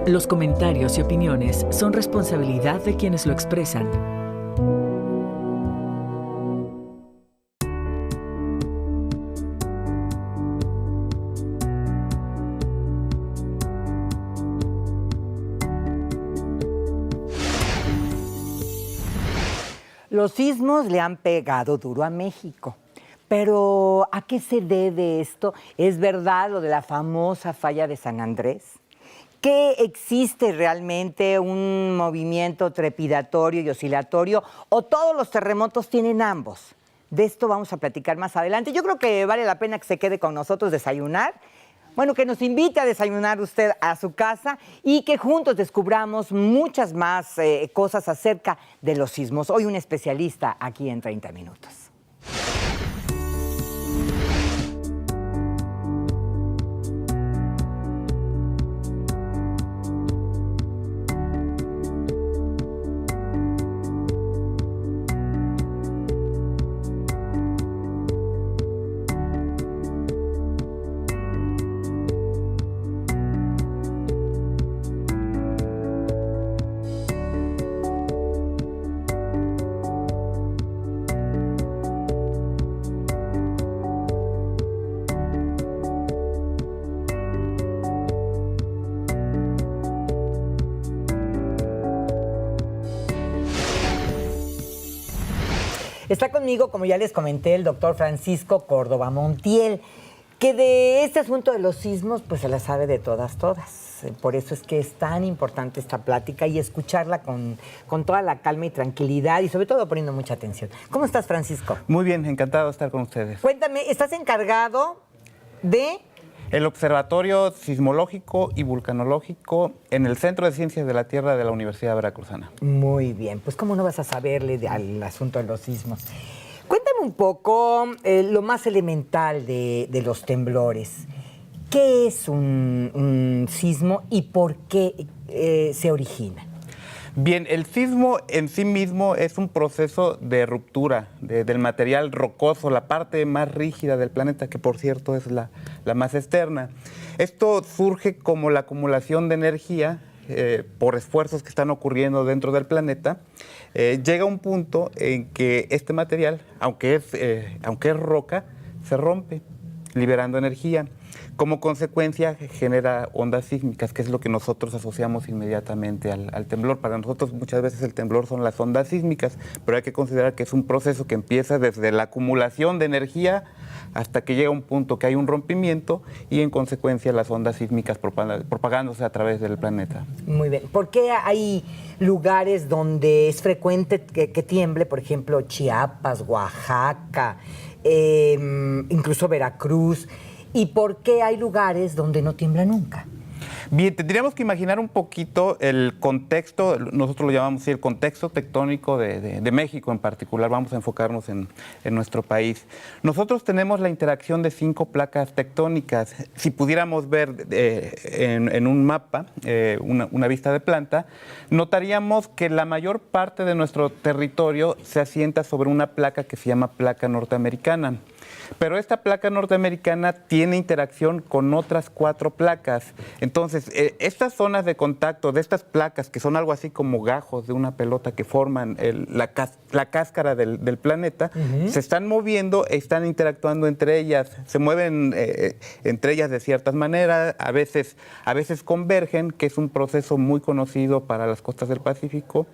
Los comentarios y opiniones son responsabilidad de quienes lo expresan. Los sismos le han pegado duro a México. Pero, ¿a qué se debe esto? ¿Es verdad lo de la famosa falla de San Andrés? ¿Que existe realmente un movimiento trepidatorio y oscilatorio o todos los terremotos tienen ambos? De esto vamos a platicar más adelante. Yo creo que vale la pena que se quede con nosotros desayunar. Bueno, que nos invite a desayunar usted a su casa y que juntos descubramos muchas más cosas acerca de los sismos. Hoy un especialista aquí en 30 minutos. Está conmigo, como ya les comenté, el doctor Francisco Córdoba Montiel, que de este asunto de los sismos, pues se la sabe de todas. Por eso es que es tan importante esta plática y escucharla con toda la calma y tranquilidad y sobre todo poniendo mucha atención. ¿Cómo estás, Francisco? Muy bien, encantado de estar con ustedes. Cuéntame, ¿estás encargado de...? El Observatorio Sismológico y Vulcanológico en el Centro de Ciencias de la Tierra de la Universidad Veracruzana. Muy bien, pues cómo no vas a saberle al asunto de los sismos. Cuéntame un poco lo más elemental de los temblores. ¿Qué es un sismo y por qué se origina? Bien, el sismo en sí mismo es un proceso de ruptura del material rocoso, la parte más rígida del planeta, que por cierto es la más externa. Esto surge como la acumulación de energía por esfuerzos que están ocurriendo dentro del planeta. Llega un punto en que este material, aunque es roca, se rompe, liberando energía. Como consecuencia genera ondas sísmicas, que es lo que nosotros asociamos inmediatamente al temblor. Para nosotros muchas veces el temblor son las ondas sísmicas, pero hay que considerar que es un proceso que empieza desde la acumulación de energía hasta que llega un punto que hay un rompimiento y en consecuencia las ondas sísmicas propagándose a través del planeta. Muy bien. ¿Por qué hay lugares donde es frecuente que tiemble? Por ejemplo, Chiapas, Oaxaca, incluso Veracruz. ¿Y por qué hay lugares donde no tiembla nunca? Bien, tendríamos que imaginar un poquito el contexto, nosotros lo llamamos así, el contexto tectónico de México en particular. Vamos a enfocarnos en nuestro país. Nosotros tenemos la interacción de 5 placas tectónicas. Si pudiéramos ver en un mapa, una vista de planta, notaríamos que la mayor parte de nuestro territorio se asienta sobre una placa que se llama placa norteamericana. Pero esta placa norteamericana tiene interacción con otras 4 placas. Entonces, estas zonas de contacto de estas placas, que son algo así como gajos de una pelota que forman la cáscara del planeta, se están moviendo, están interactuando entre ellas, se mueven entre ellas de ciertas maneras, a veces convergen, que es un proceso muy conocido para las costas del Pacífico.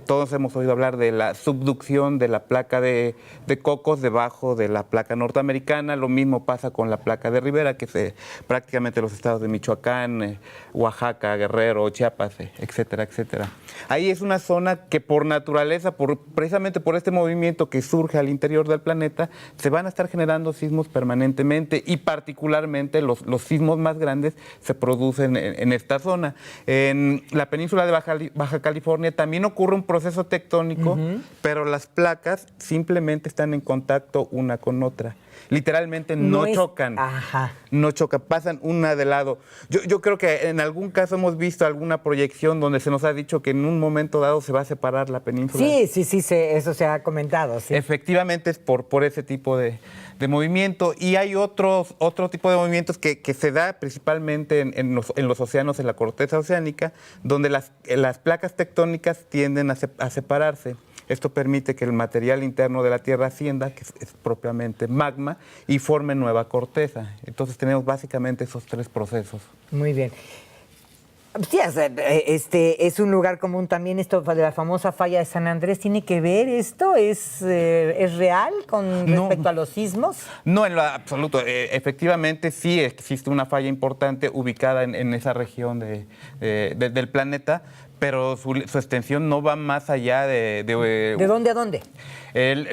Todos hemos oído hablar de la subducción de la placa de Cocos debajo de la placa norteamericana. Lo mismo pasa con la placa de Rivera, que es prácticamente los estados de Michoacán, Oaxaca, Guerrero, Chiapas, etcétera, etcétera. Ahí es una zona que por naturaleza, precisamente por este movimiento que surge al interior del planeta, se van a estar generando sismos permanentemente y particularmente los sismos más grandes se producen en esta zona. En la península de Baja California también ocurre un proceso tectónico, pero las placas simplemente están en contacto una con otra. literalmente no chocan. Ajá. No chocan, pasan una de lado. Yo creo que en algún caso hemos visto alguna proyección donde se nos ha dicho que en un momento dado se va a separar la península. Sí, eso se ha comentado. Sí. Efectivamente es por ese tipo de movimiento. Y hay otro tipo de movimientos que se da principalmente en los océanos, en la corteza oceánica, donde las placas tectónicas tienden a separarse. Esto permite que el material interno de la Tierra ascienda, que es propiamente magma, y forme nueva corteza. Entonces tenemos básicamente esos tres procesos. Muy bien. Sí, es un lugar común también esto de la famosa falla de San Andrés. ¿Tiene que ver esto? ¿Es real con respecto a los sismos? No, en lo absoluto. Efectivamente, sí existe una falla importante ubicada en esa región del planeta, pero su extensión no va más allá ¿De dónde a dónde?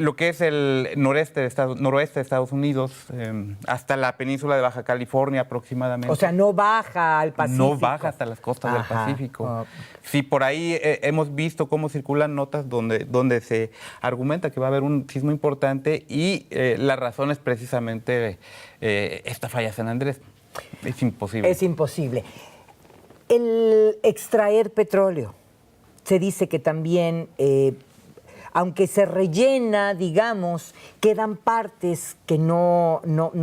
Lo que es el noroeste de Estados Unidos, hasta la península de Baja California aproximadamente. O sea, no baja al Pacífico. No baja hasta las costas del Pacífico. Oh. Sí, por ahí hemos visto cómo circulan notas donde se argumenta que va a haber un sismo importante y la razón es precisamente esta falla San Andrés. Es imposible. Es imposible. El extraer petróleo, se dice que también, aunque se rellena, digamos, quedan partes que no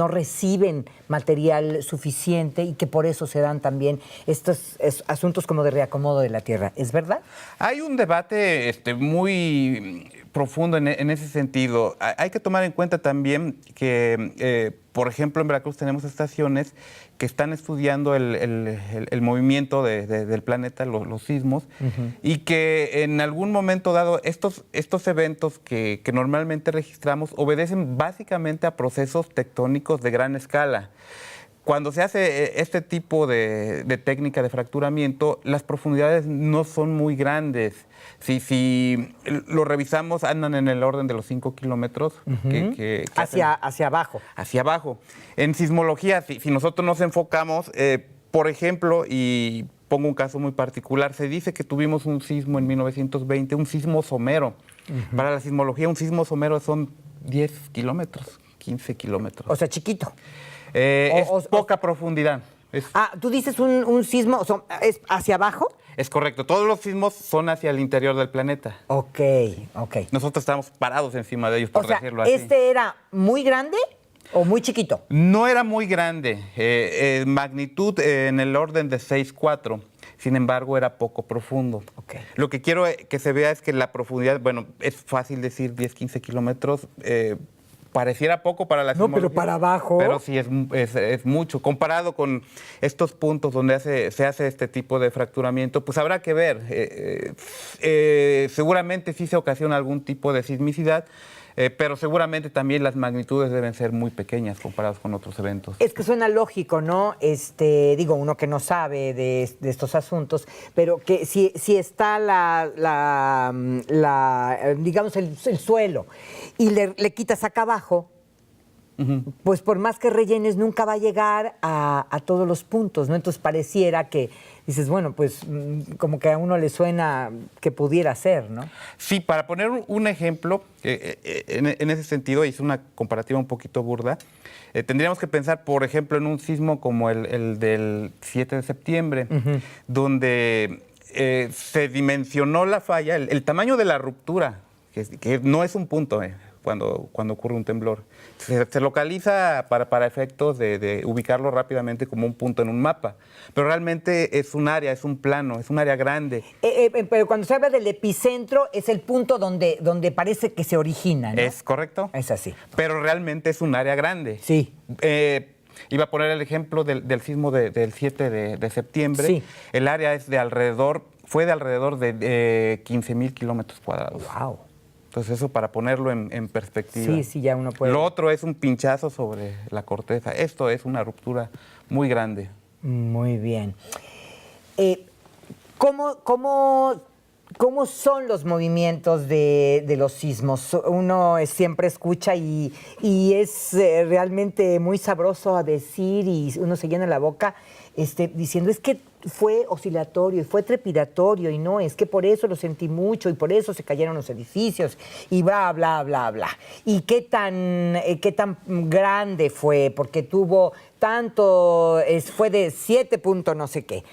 reciben material suficiente y que por eso se dan también estos asuntos como de reacomodo de la tierra. ¿Es verdad? Hay un debate muy profundo en ese sentido. Hay que tomar en cuenta también que, por ejemplo, en Veracruz tenemos estaciones que están estudiando el movimiento del planeta, los sismos, y que en algún momento dado estos eventos que normalmente registramos obedecen básicamente a procesos tectónicos de gran escala. Cuando se hace este tipo de técnica de fracturamiento, las profundidades no son muy grandes. Si lo revisamos, andan en el orden de los 5 kilómetros. Hacia abajo. Hacia abajo. En sismología, si nosotros nos enfocamos, por ejemplo, y pongo un caso muy particular, se dice que tuvimos un sismo en 1920, un sismo somero. Para la sismología, un sismo somero son 10 kilómetros, 15 kilómetros. O sea, chiquito. Es poca profundidad. Tú dices un sismo, ¿es hacia abajo? Es correcto. Todos los sismos son hacia el interior del planeta. Ok. Nosotros estamos parados encima de ellos, por decirlo así. ¿Este era muy grande o muy chiquito? No era muy grande. Magnitud en el orden de 6,4. Sin embargo, era poco profundo. Okay. Lo que quiero que se vea es que la profundidad, bueno, es fácil decir 10, 15 kilómetros. Pareciera poco para la sismología. No, pero para abajo. Pero sí es mucho. Comparado con estos puntos donde se hace este tipo de fracturamiento, pues habrá que ver. Seguramente sí se ocasiona algún tipo de sismicidad, pero seguramente también las magnitudes deben ser muy pequeñas comparadas con otros eventos. Es que suena lógico, ¿no? Digo, uno que no sabe de estos asuntos, pero que si está digamos, el suelo y le quitas acá abajo, pues por más que rellenes nunca va a llegar a todos los puntos, ¿no? Entonces pareciera que dices, bueno, pues como que a uno le suena que pudiera ser, ¿no? Sí, para poner un ejemplo, en ese sentido, hice una comparativa un poquito burda, tendríamos que pensar, por ejemplo, en un sismo como el del 7 de septiembre, donde se dimensionó la falla, el tamaño de la ruptura, que no es un punto, cuando ocurre un temblor. Se localiza para efectos de ubicarlo rápidamente como un punto en un mapa, pero realmente es un área, es un plano, es un área grande. Pero cuando se habla del epicentro es el punto donde parece que se origina, ¿no? ¿Es correcto? Es así. Pero realmente es un área grande. Sí. Iba a poner el ejemplo del sismo del 7 de septiembre. Sí. El área fue de alrededor de 15,000 kilómetros cuadrados. ¡Wow! Entonces eso para ponerlo en perspectiva. Sí, ya uno puede. Lo otro es un pinchazo sobre la corteza. Esto es una ruptura muy grande. Muy bien. ¿Cómo ¿Cómo son los movimientos de los sismos? Uno siempre escucha y es realmente muy sabroso a decir y uno se llena la boca diciendo es que fue oscilatorio y fue trepidatorio y no, es que por eso lo sentí mucho y por eso se cayeron los edificios y bla, bla, bla, bla. ¿Y qué tan grande fue? Porque tuvo tanto, fue de 7 puntos no sé qué.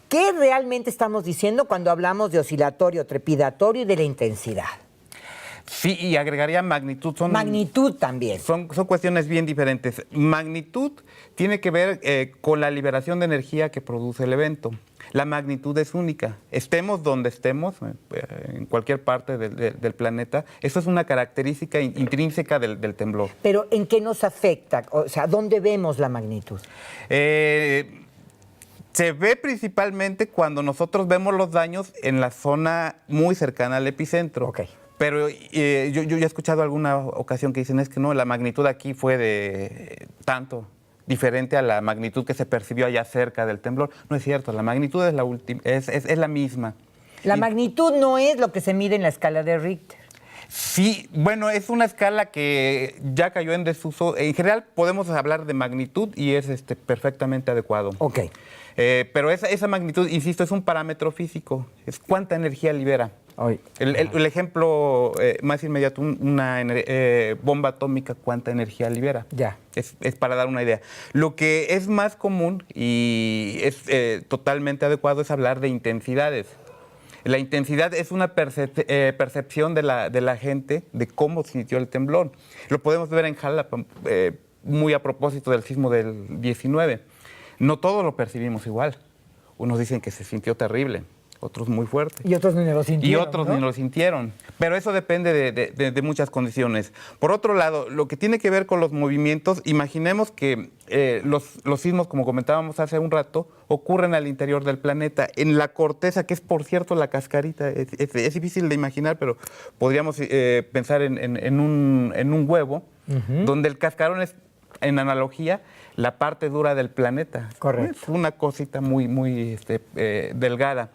¿Qué realmente estamos diciendo cuando hablamos de oscilatorio, trepidatorio y de la intensidad? Sí, y agregaría magnitud. Magnitud también. Son cuestiones bien diferentes. Magnitud tiene que ver con la liberación de energía que produce el evento. La magnitud es única. Estemos donde estemos, en cualquier parte del planeta, eso es una característica intrínseca del temblor. Pero ¿en qué nos afecta? O sea, ¿dónde vemos la magnitud? Se ve principalmente cuando nosotros vemos los daños en la zona muy cercana al epicentro. Ok. Pero yo ya he escuchado alguna ocasión que dicen es que no, la magnitud aquí fue de tanto, diferente a la magnitud que se percibió allá cerca del temblor. No es cierto, la magnitud es la misma. La magnitud no es lo que se mide en la escala de Richter. Sí, bueno, es una escala que ya cayó en desuso. En general podemos hablar de magnitud y es perfectamente adecuado. Ok. Pero esa magnitud, insisto, es un parámetro físico. Es cuánta energía libera. El ejemplo más inmediato, una bomba atómica, ¿cuánta energía libera? Ya. Es para dar una idea. Lo que es más común y es totalmente adecuado es hablar de intensidades. La intensidad es una percepción de la gente de cómo sintió el temblor. Lo podemos ver en Jalapa, muy a propósito del sismo del 19. No todos lo percibimos igual. Unos dicen que se sintió terrible, otros muy fuerte. Y otros ni lo sintieron. Y otros ni lo sintieron. Pero eso depende de muchas condiciones. Por otro lado, lo que tiene que ver con los movimientos, imaginemos que los sismos, como comentábamos hace un rato, ocurren al interior del planeta, en la corteza, que es, por cierto, la cascarita. Es difícil de imaginar, pero podríamos pensar en un huevo, donde el cascarón es, en analogía, la parte dura del planeta. Correcto. Es una cosita muy delgada.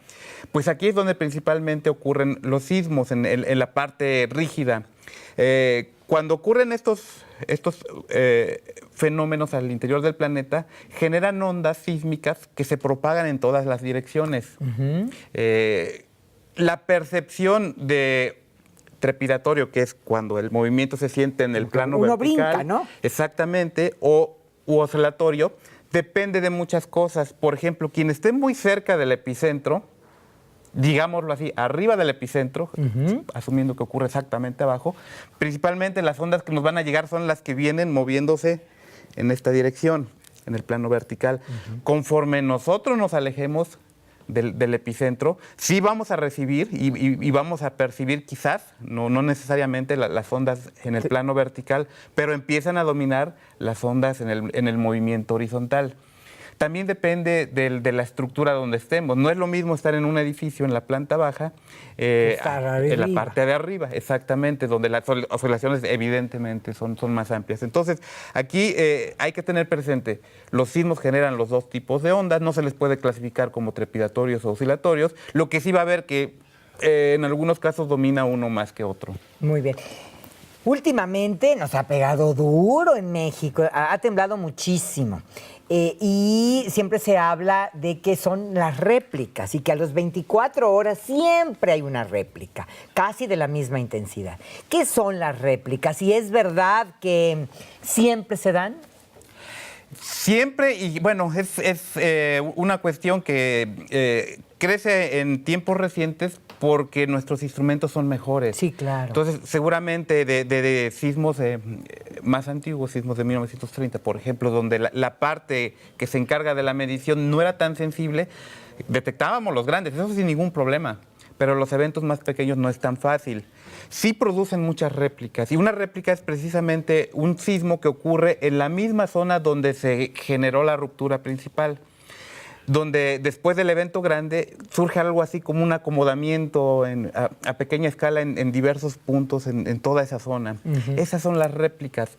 Pues aquí es donde principalmente ocurren los sismos, en la parte rígida. Cuando ocurren estos fenómenos al interior del planeta, generan ondas sísmicas que se propagan en todas las direcciones. La percepción de trepidatorio, que es cuando el movimiento se siente en el plano uno vertical. brinca, ¿no? Exactamente, u oscilatorio, depende de muchas cosas. Por ejemplo, quien esté muy cerca del epicentro, digámoslo así, arriba del epicentro, asumiendo que ocurre exactamente abajo, principalmente las ondas que nos van a llegar son las que vienen moviéndose en esta dirección, en el plano vertical. Conforme nosotros nos alejemos del epicentro, sí vamos a recibir y vamos a percibir quizás, no necesariamente las ondas en el plano vertical, pero empiezan a dominar las ondas en el movimiento horizontal. También depende de la estructura donde estemos. No es lo mismo estar en un edificio en la planta baja, en la parte de arriba, exactamente, donde las oscilaciones evidentemente son más amplias. Entonces, aquí hay que tener presente, los sismos generan los dos tipos de ondas, no se les puede clasificar como trepidatorios o oscilatorios, lo que sí va a haber que en algunos casos domina uno más que otro. Muy bien. Últimamente nos ha pegado duro en México, ha temblado muchísimo. Y siempre se habla de que son las réplicas y que a las 24 horas siempre hay una réplica, casi de la misma intensidad. ¿Qué son las réplicas? ¿Y es verdad que siempre se dan? Siempre, y bueno, es una cuestión que crece en tiempos recientes porque nuestros instrumentos son mejores. Sí, claro. Entonces, seguramente de sismos más antiguos, sismos de 1930, por ejemplo, donde la parte que se encarga de la medición no era tan sensible, detectábamos los grandes, eso sin ningún problema. Pero los eventos más pequeños no es tan fácil. Sí producen muchas réplicas, y una réplica es precisamente un sismo que ocurre en la misma zona donde se generó la ruptura principal, donde después del evento grande surge algo así como un acomodamiento a pequeña escala en diversos puntos en toda esa zona. Esas son las réplicas,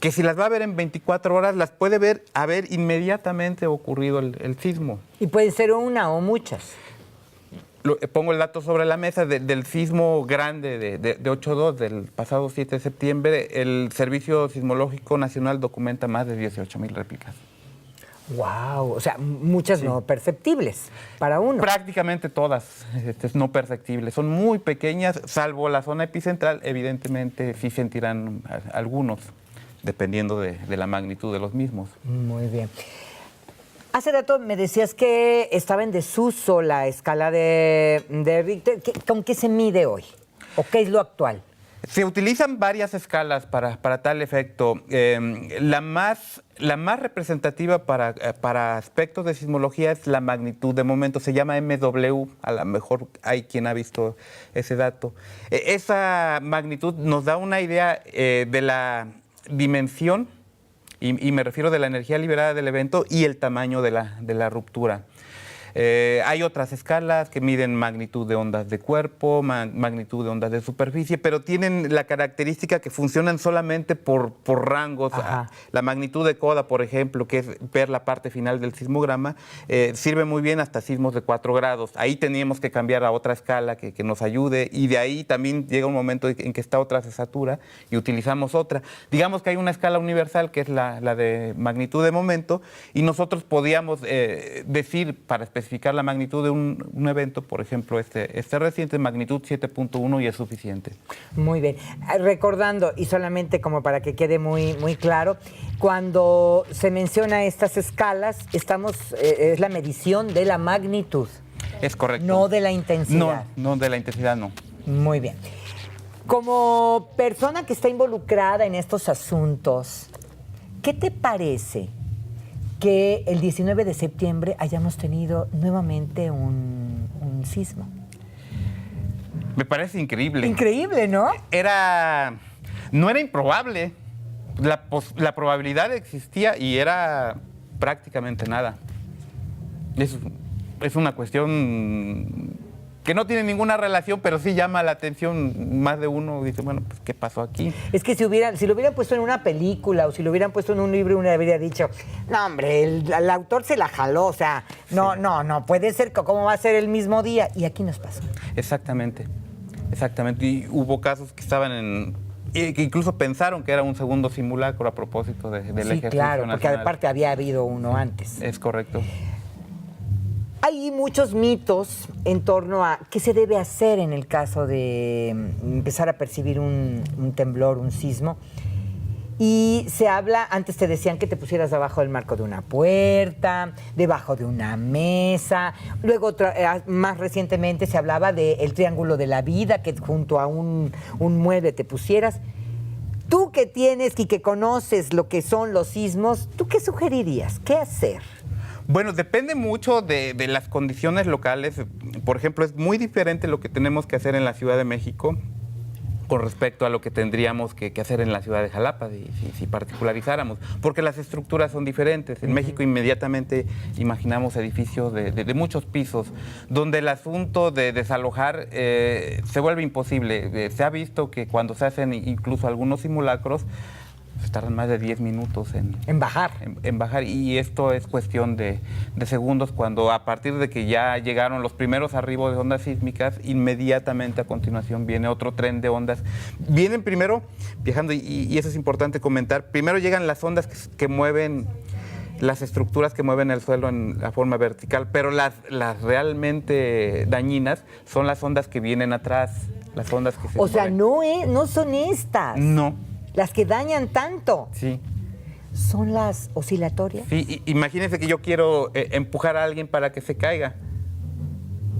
que si las va a ver en 24 horas, las puede haber inmediatamente ocurrido el sismo. Y puede ser una o muchas. pongo el dato sobre la mesa del sismo grande de 8.2 del pasado 7 de septiembre. El Servicio Sismológico Nacional documenta más de 18,000 réplicas. Wow, o sea, muchas no perceptibles para uno. Prácticamente todas no perceptibles. Son muy pequeñas, salvo la zona epicentral. Evidentemente sí sentirán algunos, dependiendo de la magnitud de los mismos. Muy bien. Hace rato me decías que estaba en desuso la escala de Richter. ¿Con qué se mide hoy? ¿O qué es lo actual? Se utilizan varias escalas para tal efecto. La más representativa para aspectos de sismología es la magnitud de momento. Se llama MW, a lo mejor hay quien ha visto ese dato. Esa magnitud nos da una idea de la dimensión, y me refiero de la energía liberada del evento y el tamaño de la ruptura. Hay otras escalas que miden magnitud de ondas de cuerpo, magnitud de ondas de superficie, pero tienen la característica que funcionan solamente por rangos. Ajá. La magnitud de coda, por ejemplo, que es ver la parte final del sismograma, sirve muy bien hasta sismos de 4 grados. Ahí teníamos que cambiar a otra escala que nos ayude, y de ahí también llega un momento en que esta otra se satura y utilizamos otra. Digamos que hay una escala universal que es la de magnitud de momento, y nosotros podíamos decir, para especificar la magnitud de un evento, por ejemplo, este reciente, magnitud 7.1, y es suficiente. Muy bien. Recordando, y solamente como para que quede muy, muy claro, cuando se menciona estas escalas, es la medición de la magnitud. Es correcto. No de la intensidad. No, de la intensidad no. Muy bien. Como persona que está involucrada en estos asuntos, ¿qué te parece que el 19 de septiembre hayamos tenido nuevamente un sismo? Me parece increíble. Increíble, ¿no? No era improbable. La probabilidad existía y era prácticamente nada. Es una cuestión que no tiene ninguna relación, pero sí llama la atención. Más de uno dice, bueno, pues, ¿qué pasó aquí? Es que si lo hubieran puesto en una película o si lo hubieran puesto en un libro, uno habría dicho, no, hombre, el autor se la jaló, o sea, no, Sí. no, puede ser, ¿cómo va a ser el mismo día? Y aquí nos pasó. Exactamente. Y hubo casos que que incluso pensaron que era un segundo simulacro a propósito del Sí, Ejército claro, porque Nacional. aparte había habido uno antes. Es correcto. Hay muchos mitos en torno a qué se debe hacer en el caso de empezar a percibir un temblor, un sismo. Y se habla, antes te decían que te pusieras debajo del marco de una puerta, debajo de una mesa. Luego, más recientemente, se hablaba del triángulo de la vida, que junto a un mueble te pusieras. Tú que tienes y que conoces lo que son los sismos, ¿tú qué sugerirías? ¿Qué hacer? Bueno, depende mucho de las condiciones locales. Por ejemplo, es muy diferente lo que tenemos que hacer en la Ciudad de México con respecto a lo que tendríamos que hacer en la ciudad de Jalapa, si particularizáramos, porque las estructuras son diferentes. En México inmediatamente imaginamos edificios de muchos pisos, donde el asunto de desalojar se vuelve imposible. Se ha visto que cuando se hacen incluso algunos simulacros, tardan más de 10 minutos En bajar. En bajar, y esto es cuestión de segundos, cuando a partir de que ya llegaron los primeros arribos de ondas sísmicas, inmediatamente a continuación viene otro tren de ondas. Vienen primero viajando, y eso es importante comentar, primero llegan las ondas que mueven las estructuras, que mueven el suelo en la forma vertical, pero las realmente dañinas son las ondas que vienen atrás, las ondas que se O sea, mueven. no son estas. No. Las que dañan tanto. Sí. Son las oscilatorias. Sí, imagínense que yo quiero empujar a alguien para que se caiga.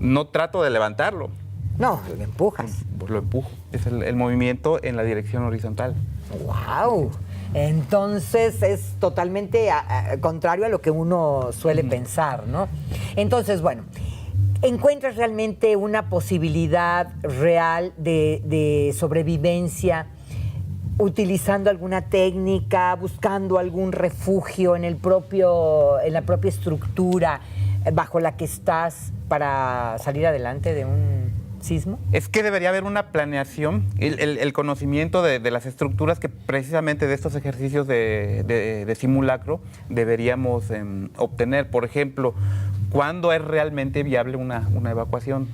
No trato de levantarlo, No, lo empujas. pues lo empujo. Es el movimiento en la dirección horizontal. ¡Wow! Entonces es totalmente contrario a lo que uno suele pensar, ¿no? Entonces, bueno, ¿encuentras realmente una posibilidad real de sobrevivencia utilizando alguna técnica, buscando algún refugio en la propia estructura bajo la que estás para salir adelante de un sismo? Es que debería haber una planeación, el conocimiento de las estructuras que precisamente de estos ejercicios de simulacro deberíamos obtener. Por ejemplo, ¿cuándo es realmente viable una evacuación?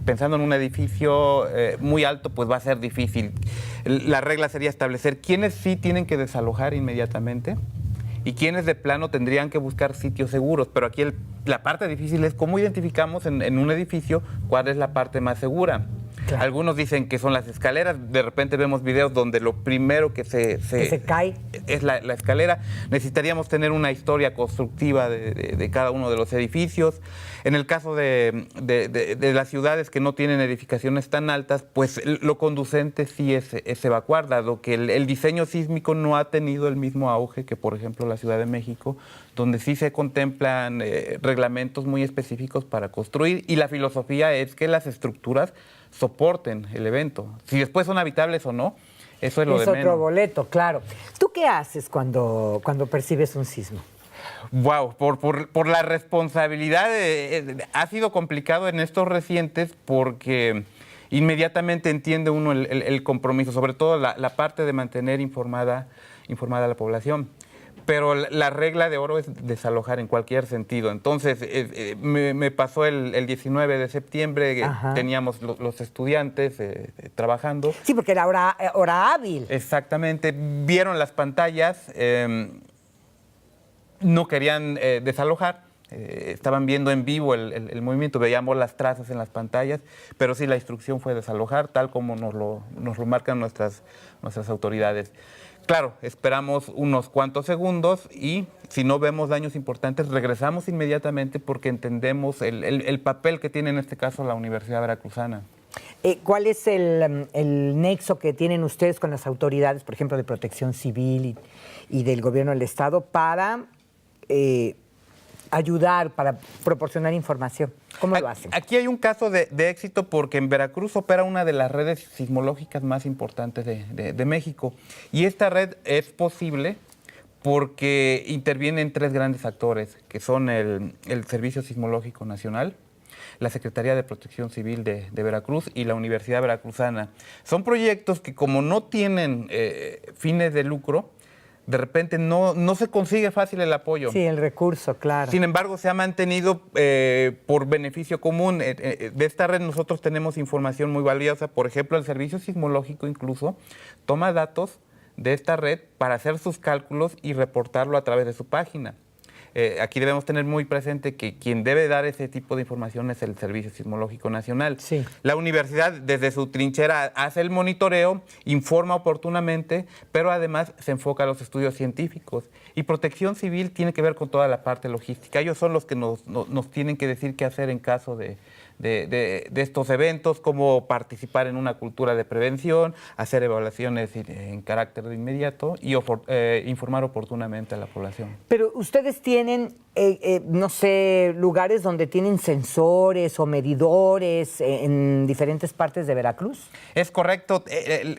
pensando en un edificio muy alto, pues va a ser difícil. La regla sería establecer quiénes sí tienen que desalojar inmediatamente y quiénes de plano tendrían que buscar sitios seguros. Pero aquí la parte difícil es cómo identificamos en un edificio cuál es la parte más segura. Claro. Algunos dicen que son las escaleras, de repente vemos videos donde lo primero que se cae es la escalera. Necesitaríamos tener una historia constructiva de cada uno de los edificios. En el caso de las ciudades que no tienen edificaciones tan altas, pues lo conducente sí es evacuar, dado que el diseño sísmico no ha tenido el mismo auge que, por ejemplo, la Ciudad de México, donde sí se contemplan reglamentos muy específicos para construir, y la filosofía es que las estructuras soporten el evento. Si después son habitables o no, eso es lo de menos. Es otro boleto, claro. ¿Tú qué haces cuando percibes un sismo? Wow, por la responsabilidad, ha sido complicado en estos recientes porque inmediatamente entiende uno el compromiso, sobre todo la parte de mantener informada a la población. Pero la regla de oro es desalojar en cualquier sentido. Entonces, me pasó el 19 de septiembre, teníamos los estudiantes trabajando. Sí, porque era hora hábil. Exactamente, vieron las pantallas, no querían desalojar, estaban viendo en vivo el movimiento, veíamos las trazas en las pantallas, pero sí la instrucción fue desalojar, tal como nos lo marcan nuestras autoridades. Claro, esperamos unos cuantos segundos y si no vemos daños importantes, regresamos inmediatamente porque entendemos el papel que tiene en este caso la Universidad Veracruzana. ¿Cuál es el nexo que tienen ustedes con las autoridades, por ejemplo, de Protección Civil y del Gobierno del Estado para ayudar, para proporcionar información? ¿Cómo lo hacen? Aquí hay un caso de éxito porque en Veracruz opera una de las redes sismológicas más importantes de México. Y esta red es posible porque intervienen tres grandes actores, que son el Servicio Sismológico Nacional, la Secretaría de Protección Civil de Veracruz y la Universidad Veracruzana. Son proyectos que, como no tienen fines de lucro, de repente no se consigue fácil el apoyo. Sí, el recurso, claro. Sin embargo, se ha mantenido por beneficio común. De esta red nosotros tenemos información muy valiosa. Por ejemplo, el Servicio Sismológico incluso toma datos de esta red para hacer sus cálculos y reportarlo a través de su página. Aquí debemos tener muy presente que quien debe dar ese tipo de información es el Servicio Sismológico Nacional. Sí. La universidad, desde su trinchera, hace el monitoreo, informa oportunamente, pero además se enfoca a los estudios científicos. Y Protección Civil tiene que ver con toda la parte logística. Ellos son los que nos tienen que decir qué hacer en caso de estos eventos, cómo participar en una cultura de prevención, hacer evaluaciones en carácter de inmediato y informar oportunamente a la población. Pero ustedes tienen, no sé, lugares donde tienen sensores o medidores en diferentes partes de Veracruz. Es correcto.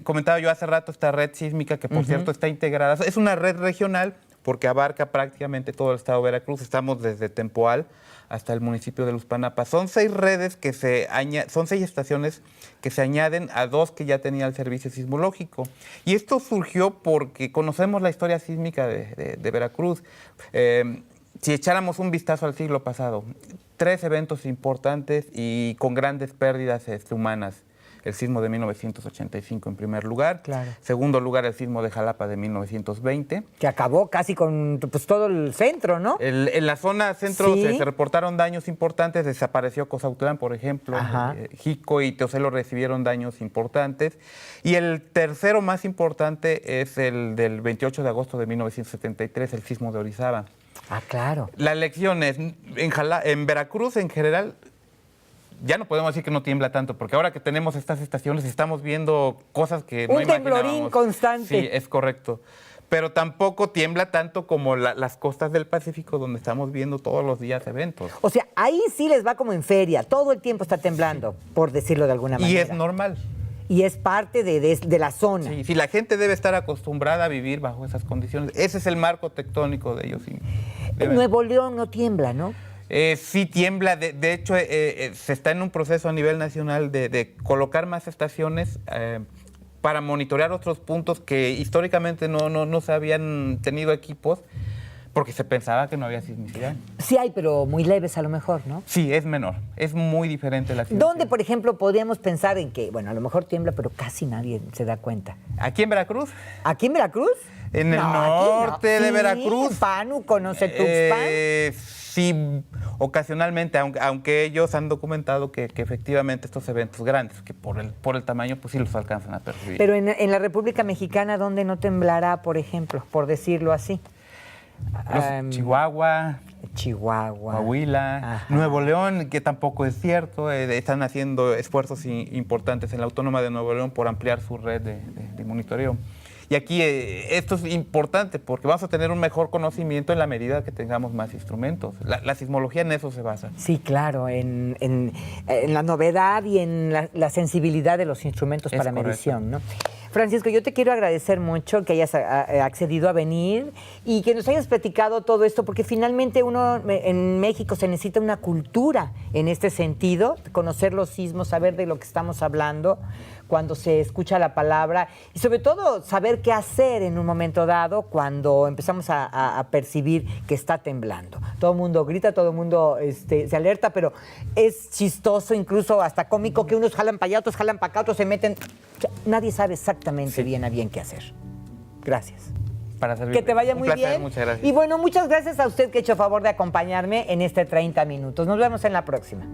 Comentaba yo hace rato esta red sísmica que, por cierto, está integrada. Es una red regional porque abarca prácticamente todo el estado de Veracruz. Estamos desde Tempoal hasta el municipio de Luxpanapa. Son 6 redes son 6 estaciones que se añaden a 2 que ya tenía el Servicio Sismológico. Y esto surgió porque conocemos la historia sísmica de Veracruz. Si echáramos un vistazo al siglo pasado, 3 eventos importantes y con grandes pérdidas humanas. El sismo de 1985 en primer lugar. Claro. Segundo lugar, el sismo de Jalapa de 1920. Que acabó casi con todo el centro, ¿no? En la zona centro ¿Sí? se reportaron daños importantes. Desapareció Cozautlán, por ejemplo. Jico y Teocelo recibieron daños importantes. Y el tercero más importante es el del 28 de agosto de 1973, el sismo de Orizaba. Ah, claro. La lección es, en Veracruz en general, ya no podemos decir que no tiembla tanto, porque ahora que tenemos estas estaciones estamos viendo cosas que no imaginábamos. Un temblorín constante. Sí, es correcto. Pero tampoco tiembla tanto como las costas del Pacífico, donde estamos viendo todos los días eventos. O sea, ahí sí les va como en feria. Todo el tiempo está temblando, por decirlo de alguna manera. Y es normal. Y es parte de la zona. Sí, sí, la gente debe estar acostumbrada a vivir bajo esas condiciones. Ese es el marco tectónico de ellos. Sí. Nuevo León no tiembla, ¿no? Sí tiembla, de hecho se está en un proceso a nivel nacional de colocar más estaciones para monitorear otros puntos que históricamente no se habían tenido equipos, porque se pensaba que no había sismicidad. Sí hay, pero muy leves a lo mejor, ¿no? Sí, es menor, es muy diferente la sismicidad. ¿Dónde, por ejemplo, podríamos pensar en que, bueno, a lo mejor tiembla, pero casi nadie se da cuenta? Aquí en Veracruz, ¿Aquí en Veracruz? en el No, norte aquí no. de Sí, Veracruz. Pánuco, no sé, Tuxpan. Sí, ocasionalmente, aunque ellos han documentado que efectivamente estos eventos grandes, que por el tamaño, pues sí los alcanzan a percibir. Pero en la República Mexicana, ¿dónde no temblará, por ejemplo, por decirlo así? Chihuahua, Chihuahua. Coahuila, Ajá. Nuevo León, que tampoco es cierto, están haciendo esfuerzos importantes en la Autónoma de Nuevo León por ampliar su red de monitoreo. Y aquí esto es importante porque vamos a tener un mejor conocimiento en la medida que tengamos más instrumentos. La sismología en eso se basa. Sí, claro, en la novedad y en la sensibilidad de los instrumentos Es para correcto. medición, ¿no? Francisco, yo te quiero agradecer mucho que hayas accedido a venir y que nos hayas platicado todo esto, porque finalmente uno en México se necesita una cultura en este sentido, conocer los sismos, saber de lo que estamos hablando cuando se escucha la palabra y sobre todo saber qué hacer en un momento dado cuando empezamos a percibir que está temblando. Todo el mundo grita, todo el mundo se alerta, pero es chistoso, incluso hasta cómico, que unos jalan para allá, otros jalan para acá, otros se meten. O sea, nadie sabe exactamente bien a bien qué hacer. Gracias. Para servir. Que te vaya Un muy placer, bien. muchas gracias. Y bueno, muchas gracias a usted que ha hecho favor de acompañarme en este 30 minutos. Nos vemos en la próxima.